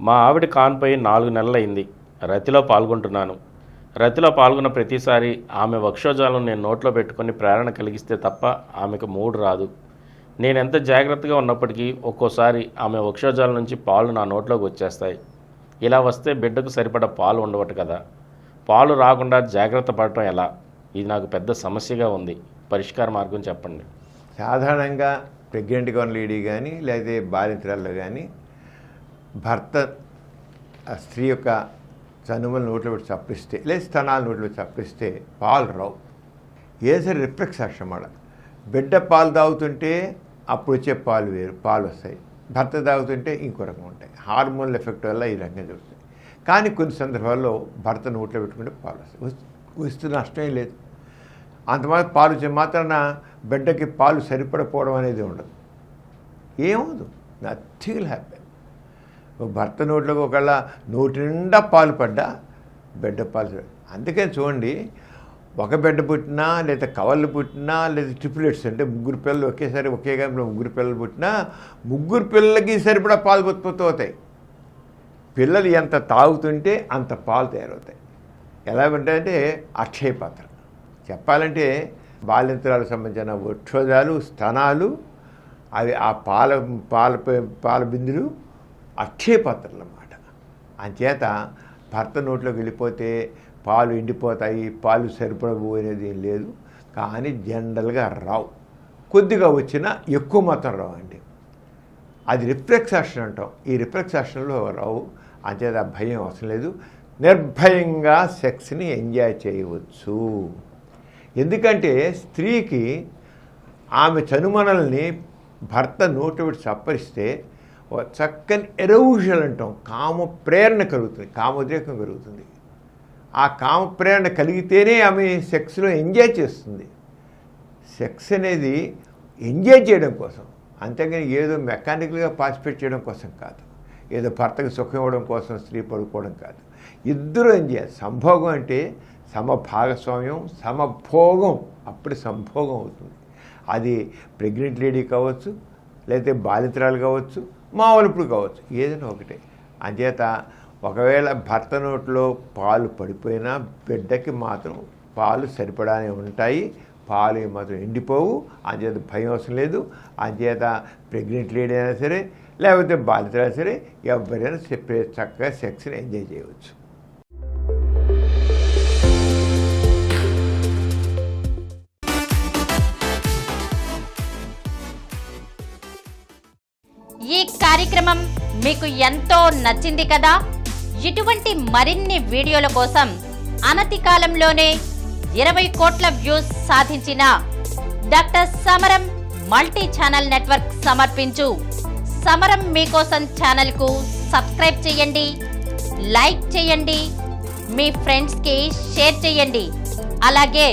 మా ఆవిడ కాన్పై 4 నెలలైంది. రతిలో పాల్గొంటున్నాను. రతిలో పాల్గొన్న ప్రతిసారి ఆమె వక్షోజాలం నేను నోట్లో పెట్టుకొని ప్రేరణ కలిగిస్తే తప్ప ఆమెకు మూడు రాదు. నేనెంత జాగ్రత్తగా ఉన్నప్పటికీ ఒక్కోసారి ఆమె వక్షోజాలం నుంచి పాలు నా నోట్లోకి వచ్చేస్తాయి. ఇలా వస్తే బిడ్డకు సరిపడ పాలు ఉండవట కదా. పాలు రాకుండా జాగ్రత్త పడటం ఎలా? ఇది నాకు పెద్ద సమస్యగా ఉంది. పరిష్కార మార్గం చెప్పండి. సాధారణంగా ప్రెగ్నెంట్గా ఉన్న లేడీ కానీ లేదా బాలింతరాల్లో కానీ భర్త స్త్రీ యొక్క చనుమలు నోట్లో పెట్టి చప్పిస్తే లేదా స్తనాలు నోట్లో చప్పిస్తే పాలు రావు. ఏ సరే రిఫ్లెక్స్ అన్నమాట. బిడ్డ పాలు తాగుతుంటే అప్పుడు వచ్చే పాలు వేరు పాలు వస్తాయి, భర్త తాగుతుంటే ఇంకో రకం ఉంటాయి. హార్మోన్ల ఎఫెక్ట్ వల్ల ఈ రకంగా జరుగుతాయి. కానీ కొన్ని సందర్భాల్లో భర్త నోట్లో పెట్టుకుంటే పాలు వస్తాయి, వస్తున్న నష్టమే లేదు. అంతమాత్రం పాలు వచ్చే మాత్రాన బిడ్డకి పాలు సరిపడపోవడం అనేది ఉండదు. ఏమవుదు, నథింగ్ విల్ హ్యాపెన్. భర్త నోట్లోకి ఒకళ్ళ నోటి నిండా పాలు పడ్డా బిడ్డ పాలు. అందుకని చూడండి, ఒక బిడ్డ పుట్టినా లేదా కవళ్ళు పుట్టినా లేదా ట్రిపులెట్స్ అంటే ముగ్గురు పిల్లలు ఒకేసారి ఒకే గంటలో ముగ్గురు పిల్లలు పుట్టినా ముగ్గురు పిల్లలకి సరిపడా పాలు ఉత్పత్తి అవుతాయి. పిల్లలు ఎంత తాగుతుంటే అంత పాలు తయారవుతాయి. ఎలా ఉంటాయంటే అక్షయ పాత్ర. చెప్పాలంటే బాలింతరాలకు సంబంధించిన వక్షోజాలు స్తనాలు అవి ఆ పాల బిందులు అక్షయ పాత్రలు అన్నమాట. అంచేత భర్త నోట్లోకి వెళ్ళిపోతే పాలు ఎండిపోతాయి, పాలు సరిపడవు అనేది ఏం లేదు. కానీ జనరల్గా రావు, కొద్దిగా వచ్చినా ఎక్కువ మాత్రం రావు అండి. అది రిఫ్లెక్స్ యాక్షన్ అంటాం. ఈ రిఫ్లెక్స్ యాక్షన్లో రావు. అంచేత భయం అవసరం లేదు. నిర్భయంగా సెక్స్ని ఎంజాయ్ చేయవచ్చు. ఎందుకంటే స్త్రీకి ఆమె చనుమనల్ని భర్త నోటు పెట్టి చప్పరిస్తే చక్కని ఎరౌజల్ అంటాం, కామ ప్రేరణ కలుగుతుంది, కామోద్రేకం కలుగుతుంది. ఆ కామ ప్రేరణ కలిగితేనే ఆమె సెక్స్లో ఎంజాయ్ చేస్తుంది. సెక్స్ అనేది ఎంజాయ్ చేయడం కోసం, అంతేగాని ఏదో మెకానికల్గా పార్టిసిపేట్ చేయడం కోసం కాదు, ఏదో భర్తకు సుఖం ఇవ్వడం కోసం స్త్రీ పడుకోవడం కాదు. ఇద్దరు ఎంజాయ్. సంభోగం అంటే సమభాగస్వామ్యం, సమభోగం. అప్పుడు సంభోగం అవుతుంది. అది ప్రెగ్నెంట్ లేడీ కావచ్చు, లేకపోతే బాలింతరాలు కావచ్చు, మామూలుప్పుడు కావచ్చు, ఏదైనా ఒకటే. అంచేత ఒకవేళ భర్త నోట్లో పాలు పడిపోయినా బిడ్డకి మాత్రం పాలు సరిపడానే ఉంటాయి. పాలు మాత్రం ఎండిపోవు. అంచేత భయం అవసరం లేదు. అంచేత ప్రెగ్నెంట్ లేడీ అయినా సరే లేకపోతే బాలింతరైనా సరే ఎవరైనా చక్కగా సెక్స్ని ఎంజాయ్ చేయవచ్చు. ఈ కార్యక్రమం మీకు ఎంతో నచ్చింది కదా. ఇటువంటి మరిన్ని వీడియోల కోసం అనతి కాలంలోనే 20 కోట్ల వ్యూస్ సాధించిన డాక్టర్ సమరం మల్టీ ఛానల్ నెట్వర్క్ సమర్పించు సమరం మీకోసం ఛానల్కు సబ్స్క్రైబ్ చేయండి, లైక్ చేయండి, మీ ఫ్రెండ్స్కి షేర్ చేయండి. అలాగే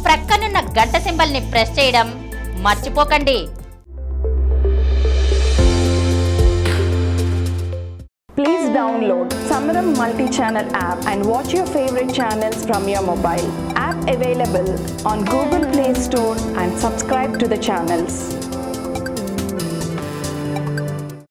ప్రక్కనున్న గంట సింబల్ని ప్రెస్ చేయడం మర్చిపోకండి. Please download Samaram Multi-Channel app and watch your favorite channels from your mobile. App available on Google Play Store and subscribe to the channels.